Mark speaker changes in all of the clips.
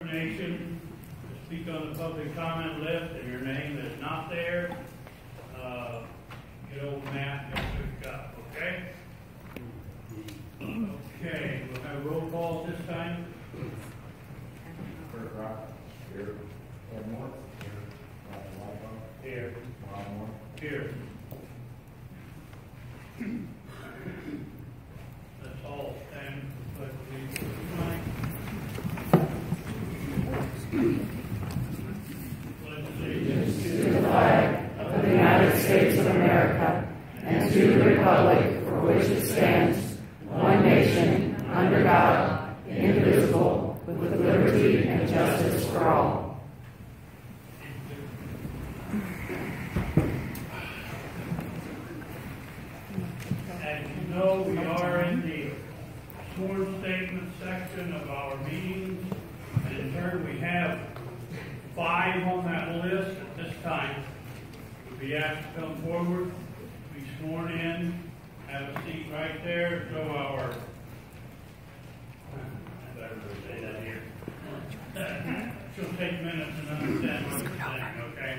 Speaker 1: Nation to speak on the public comment list, and your name is not there, get old Matt and pick up, okay? Okay, we'll have roll call this time.
Speaker 2: Kurt Rock, here. Ed Moore, here. Ryan Whitehall,
Speaker 1: Here.
Speaker 2: Ron Moore.
Speaker 1: Here. Let's all stand for the pledge of allegiance.
Speaker 3: To the flag of the United States of America and to the republic for which it stands, one nation, under God, indivisible, with liberty and justice for all.
Speaker 1: As you know, we are in the sworn statement section of our meetings. And in turn, we have 5 on that list at this time. We'll be asked to come forward, be sworn in, have a seat right there, so our, I better say that here. She'll take minutes and understand what we're saying, okay?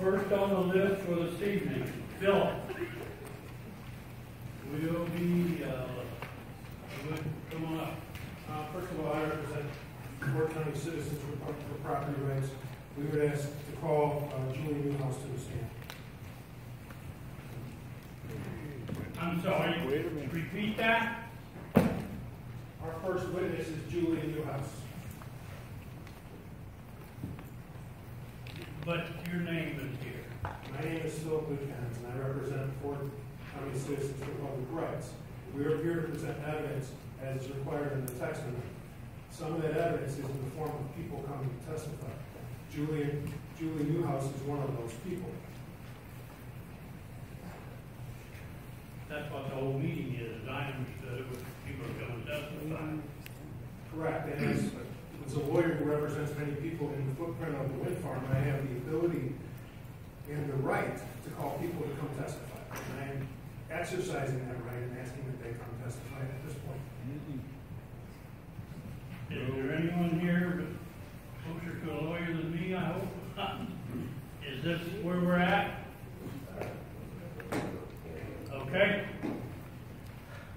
Speaker 1: First on the list for this evening, Philip. Will be, come on up.
Speaker 4: First of all, I represent Fort County Citizens for Property Rights. We would ask to call Julie Newhouse to the stand.
Speaker 1: I'm sorry, repeat that?
Speaker 4: Our first witness is Julie Newhouse.
Speaker 1: But your name is here.
Speaker 4: My name is Philip Lieutenant, and I represent Fort County Citizens for Public Rights. We are here to present evidence as is required in the text amendment. Some of that evidence is in the form of people coming to testify. Julie Newhouse is one of those people.
Speaker 1: That's what the whole meeting is, as I understood it, was people are going to testify.
Speaker 4: Correct, and as a lawyer who represents many people in the footprint of the wind farm, I have the ability and the right to call people to come testify. And I'm exercising that right and asking that they come testify at this point.
Speaker 1: Is there anyone here closer to a lawyer than me, I hope? Is this where we're at? Okay.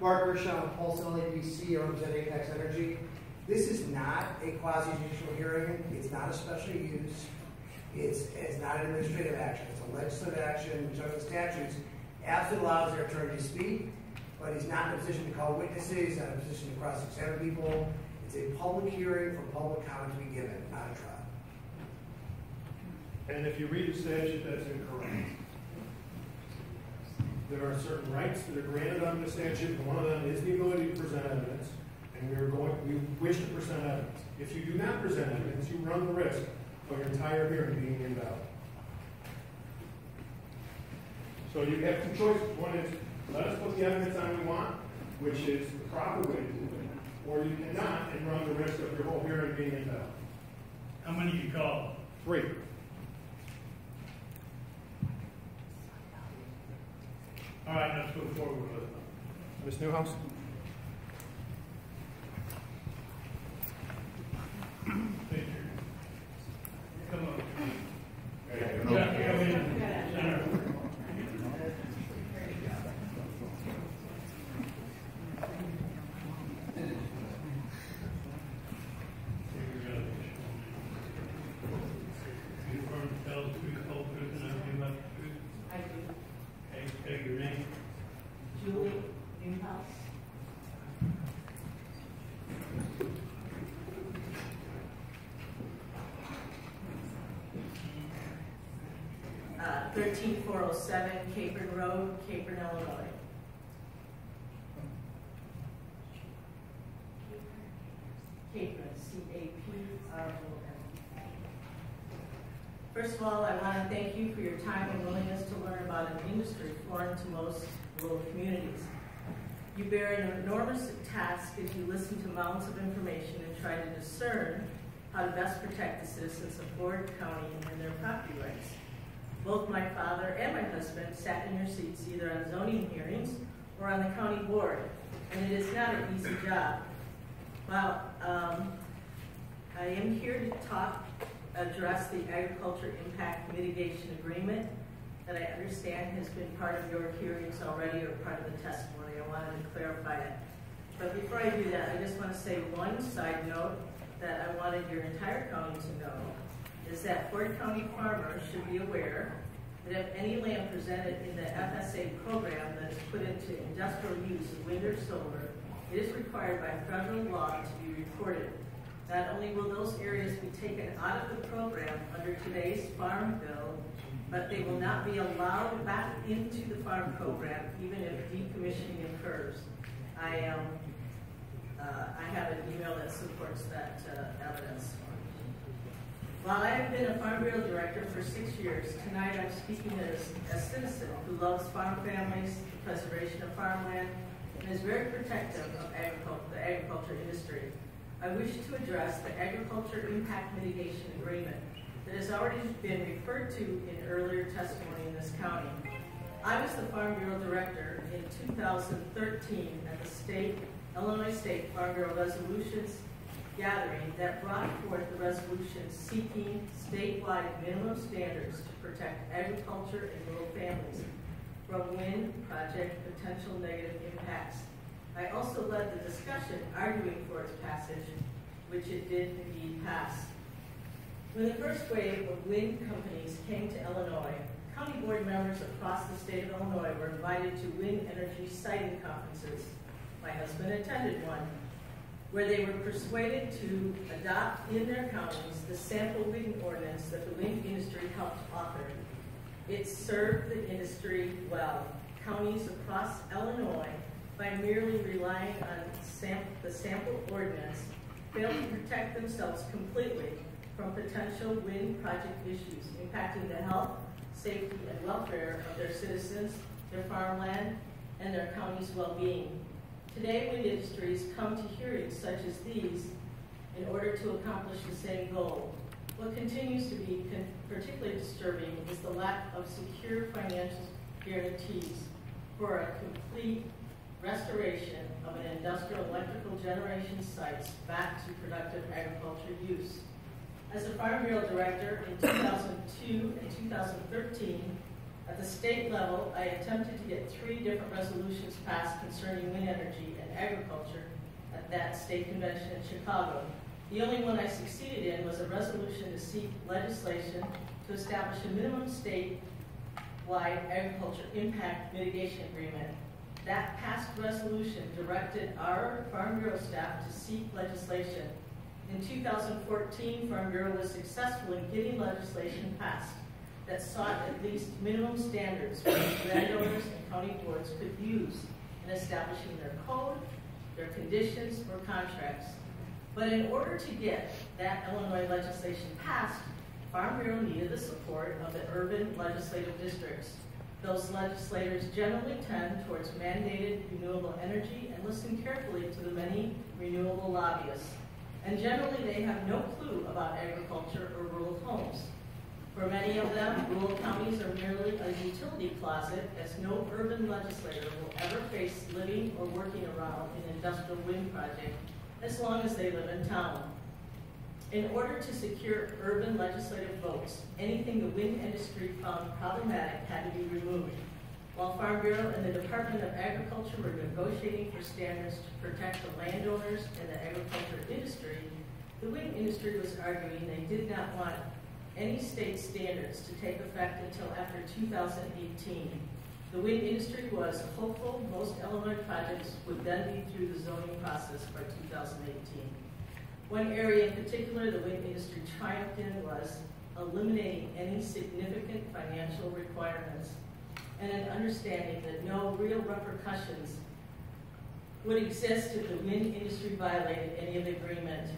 Speaker 5: Mark Gershon, Wholesale ABC, representing X Energy. This is not a quasi-judicial hearing. It's not a special use. It's not an administrative action. It's a legislative action, which under the statutes absolutely allows their attorney to speak, but he's not in a position to call witnesses, he's not in a position to cross-examine people. It's a public hearing for public comment to be given, not a trial.
Speaker 4: And if you read the statute, that's incorrect. There are certain rights that are granted under the statute, and one of them is the ability to present evidence, and we wish to present evidence. If you do not present evidence, you run the risk of your entire hearing being invalid. So you have 2 choices. One is, let us put the evidence on we want, which is the proper way to do it, or you cannot and run the risk of your whole hearing being invalid.
Speaker 1: How many you call?
Speaker 4: 3.
Speaker 1: All right, let's go forward with it.
Speaker 4: Ms. Newhouse?
Speaker 1: Picture. Come on.
Speaker 2: Hey,
Speaker 1: Come in, center. You affirm to tell the truth, whole truth, and nothing but the truth?
Speaker 3: I do.
Speaker 1: Okay, state your name.
Speaker 3: Julie Newhouse. 13407 Capron Road, Capron, Illinois. Capron, C-A-P-R-O-N. First of all, I want to thank you for your time and willingness to learn about an industry foreign to most rural communities. You bear an enormous task as you listen to mountains of information and try to discern how to best protect the citizens of Ford County and their property rights. Both my father and my husband sat in your seats either on zoning hearings or on the county board, and it is not an easy job. Well, I am here to address the Agriculture Impact Mitigation Agreement that I understand has been part of your hearings already or part of the testimony. I wanted to clarify it. But before I do that, I just want to say one side note that I wanted your entire county to know is that Ford County farmers should be aware that if any land presented in the FSA program that is put into industrial use of wind or solar, it is required by federal law to be reported. Not only will those areas be taken out of the program under today's Farm Bill, but they will not be allowed back into the farm program even if decommissioning occurs. I have an email that supports that evidence. While I have been a Farm Bureau Director for 6 years, tonight I'm speaking as a citizen who loves farm families, the preservation of farmland, and is very protective of the agriculture industry. I wish to address the Agriculture Impact Mitigation Agreement that has already been referred to in earlier testimony in this county. I was the Farm Bureau Director in 2013 at the Illinois State Farm Bureau Resolutions gathering that brought forth the resolution seeking statewide minimum standards to protect agriculture and rural families from wind project potential negative impacts. I also led the discussion arguing for its passage, which it did indeed pass. When the first wave of wind companies came to Illinois, county board members across the state of Illinois were invited to wind energy siting conferences. My husband attended one, where they were persuaded to adopt in their counties the sample wind ordinance that the wind industry helped author. It served the industry well. Counties across Illinois, by merely relying on the sample ordinance, failed to protect themselves completely from potential wind project issues impacting the health, safety, and welfare of their citizens, their farmland, and their county's well-being. Today, wind industries come to hearings such as these in order to accomplish the same goal. What continues to be particularly disturbing is the lack of secure financial guarantees for a complete restoration of an industrial electrical generation sites back to productive agriculture use. As a Farm Bureau Director in 2002 and 2013, at the state level, I attempted to get 3 different resolutions passed concerning wind energy and agriculture at that state convention in Chicago. The only one I succeeded in was a resolution to seek legislation to establish a minimum statewide agriculture impact mitigation agreement. That passed resolution directed our Farm Bureau staff to seek legislation. In 2014, Farm Bureau was successful in getting legislation passed that sought at least minimum standards which landowners and county boards could use in establishing their code, their conditions, or contracts. But in order to get that Illinois legislation passed, Farm Bureau needed the support of the urban legislative districts. Those legislators generally tend towards mandated renewable energy and listen carefully to the many renewable lobbyists. And generally they have no clue about agriculture or rural homes. For many of them, rural counties are merely a utility closet, as no urban legislator will ever face living or working around an industrial wind project as long as they live in town. In order to secure urban legislative votes, anything the wind industry found problematic had to be removed. While Farm Bureau and the Department of Agriculture were negotiating for standards to protect the landowners and the agriculture industry, the wind industry was arguing they did not want any state standards to take effect until after 2018. The wind industry was hopeful most Illinois projects would then be through the zoning process by 2018. One area in particular the wind industry triumphed in was eliminating any significant financial requirements and an understanding that no real repercussions would exist if the wind industry violated any of the agreement.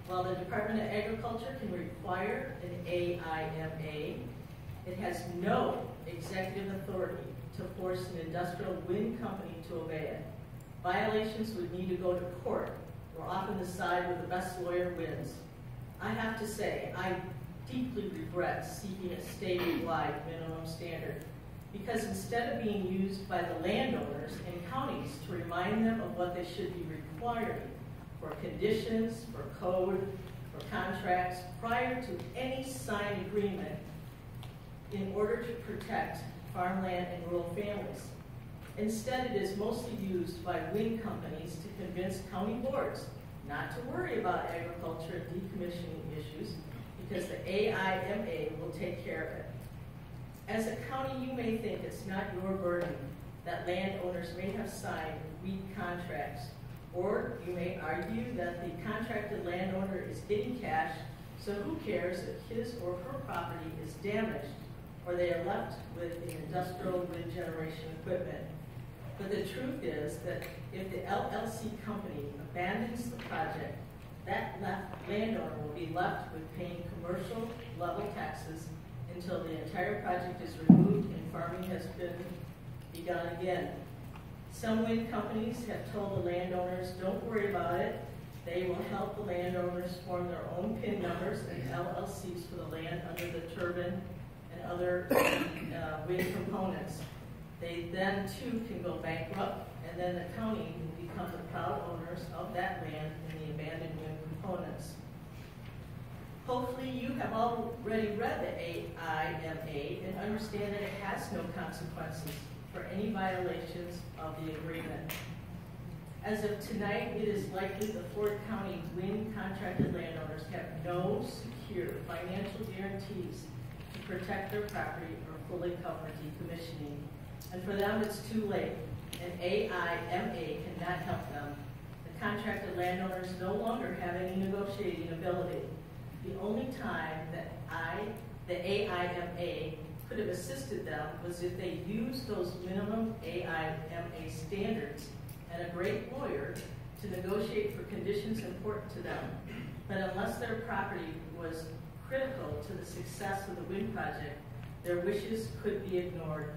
Speaker 3: While the Department of Agriculture can require an AIMA, it has no executive authority to force an industrial wind company to obey it. Violations would need to go to court, or often the side where the best lawyer wins. I have to say, I deeply regret seeking a statewide minimum standard, because instead of being used by the landowners and counties to remind them of what they should be requiring, for conditions, for code, for contracts, prior to any signed agreement in order to protect farmland and rural families. Instead, it is mostly used by wind companies to convince county boards not to worry about agriculture and decommissioning issues because the AIMA will take care of it. As a county, you may think it's not your burden that landowners may have signed weak contracts, or you may argue that the contracted landowner is getting cash, so who cares if his or her property is damaged or they are left with industrial wind generation equipment. But the truth is that if the LLC company abandons the project, that landowner will be left with paying commercial level taxes until the entire project is removed and farming has been begun again. Some wind companies have told the landowners, don't worry about it. They will help the landowners form their own PIN numbers and LLCs for the land under the turbine and other wind components. They then too can go bankrupt, and then the county will become the proud owners of that land and the abandoned wind components. Hopefully you have already read the AIMA and understand that it has no consequences for any violations of the agreement. As of tonight, it is likely the Ford County wind contracted landowners have no secure financial guarantees to protect their property or fully cover decommissioning. And for them, it's too late. And AIMA cannot help them. The contracted landowners no longer have any negotiating ability. The only time that the AIMA could have assisted them was if they used those minimum AIMA standards and a great lawyer to negotiate for conditions important to them. But unless their property was critical to the success of the wind project, their wishes could be ignored.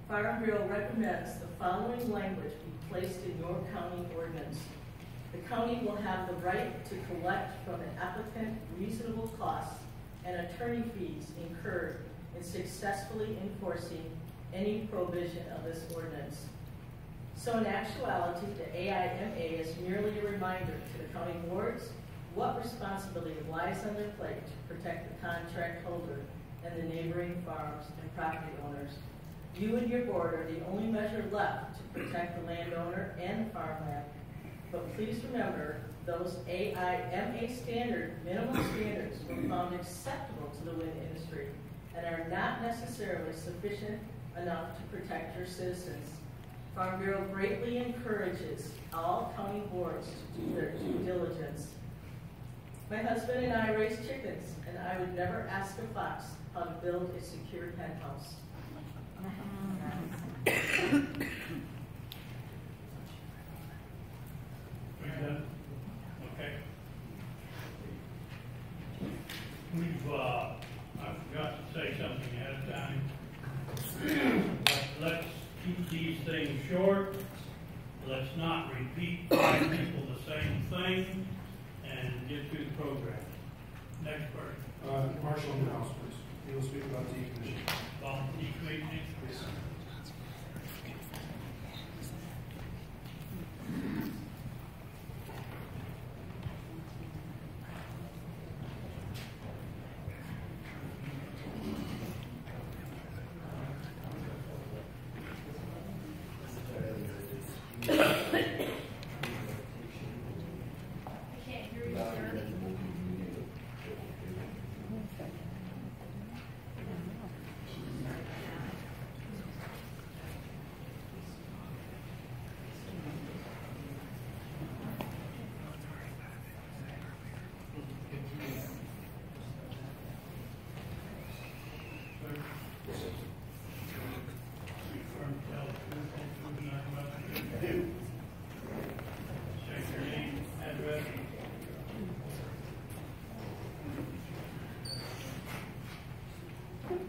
Speaker 3: Farm Bureau recommends the following language be placed in your county ordinance. The county will have the right to collect from the applicant reasonable costs and attorney fees incurred in successfully enforcing any provision of this ordinance. So in actuality, the AIMA is merely a reminder to the county boards what responsibility lies on their plate to protect the contract holder and the neighboring farms and property owners. You and your board are the only measure left to protect the landowner and the farmland. But please remember, those AIMA minimum standards were found acceptable to the wind industry and are not necessarily sufficient enough to protect your citizens. Farm Bureau greatly encourages all county boards to do their due diligence. My husband and I raise chickens, and I would never ask a fox how to build a secure hen house.
Speaker 1: Okay. I forgot to say something ahead of time. Let's keep these things short. Let's not repeat 5 people the same thing and get through the program. Next person.
Speaker 4: Marshall Newhouse, please. He will speak about decommissioning.
Speaker 1: About decommissioning?
Speaker 4: Yes.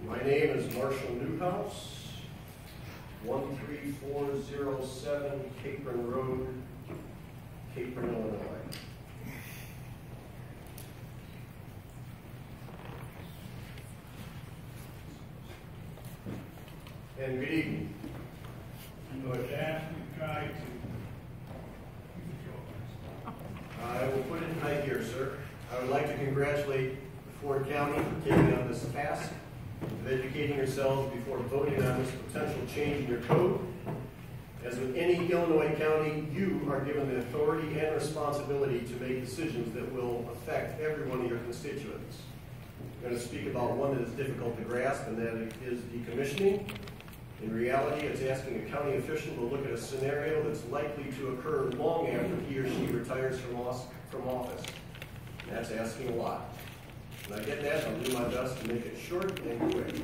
Speaker 6: My name is Marshall Newhouse, 13407 Capron Road, Capron, Illinois. And good evening.
Speaker 1: I'm going to ask you to try to
Speaker 6: Mayor, sir. I would like to congratulate Ford County for taking on this task of educating yourselves before voting on this potential change in your code. As with any Illinois county, you are given the authority and responsibility to make decisions that will affect every one of your constituents. I'm going to speak about one that is difficult to grasp, and that is decommissioning. In reality, it's asking a county official to look at a scenario that's likely to occur long after he or she retires from office. And that's asking a lot. And I get that, I'll do my best to make it short and quick.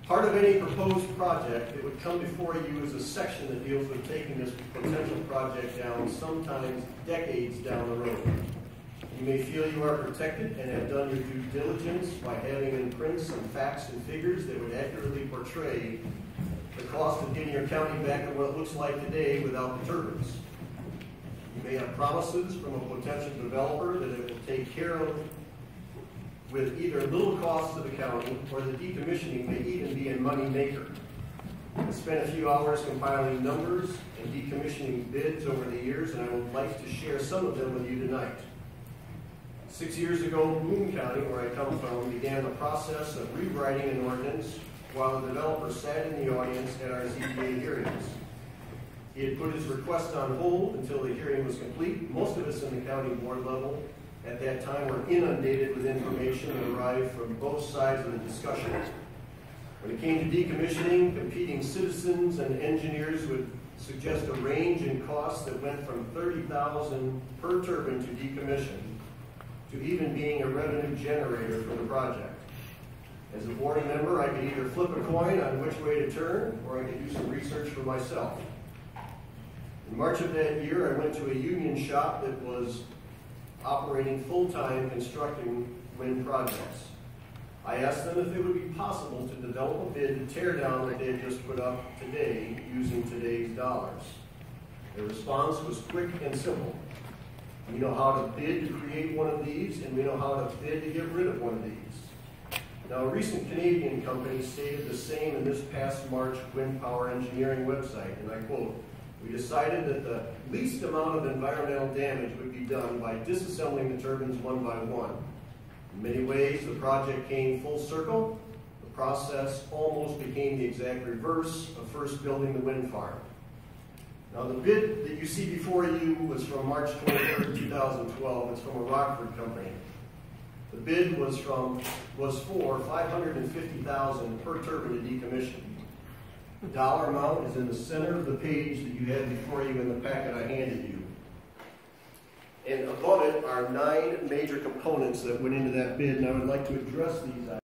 Speaker 6: Part of any proposed project that would come before you is a section that deals with taking this potential project down, sometimes decades down the road. You may feel you are protected and have done your due diligence by having in print some facts and figures that would accurately portray the cost of getting your county back to what it looks like today without the turbines. You may have promises from a potential developer that it will take care of with either little cost to the county, or the decommissioning may even be a money maker. I spent a few hours compiling numbers and decommissioning bids over the years, and I would like to share some of them with you tonight. 6 years ago, Boone County, where I come from, began the process of rewriting an ordinance while the developer sat in the audience at our ZBA hearings. He had put his request on hold until the hearing was complete. Most of us in the county board level at that time were inundated with information that arrived from both sides of the discussion. When it came to decommissioning, competing citizens and engineers would suggest a range in costs that went from $30,000 per turbine to decommission to even being a revenue generator for the project. As a board member, I could either flip a coin on which way to turn, or I could do some research for myself. In March of that year, I went to a union shop that was operating full-time constructing wind projects. I asked them if it would be possible to develop a bid to tear down what they had just put up today using today's dollars. Their response was quick and simple. We know how to bid to create one of these, and we know how to bid to get rid of one of these. Now, a recent Canadian company stated the same in this past March wind power engineering website, and I quote, "We decided that the least amount of environmental damage would be done by disassembling the turbines one by one. In many ways, the project came full circle. The process almost became the exact reverse of first building the wind farm." Now, the bid that you see before you was from March 23rd, 2012. It's from a Rockford company. The bid was for $550,000 per turbine to decommission. The dollar amount is in the center of the page that you had before you in the packet I handed you. And above it are 9 major components that went into that bid, and I would like to address these items.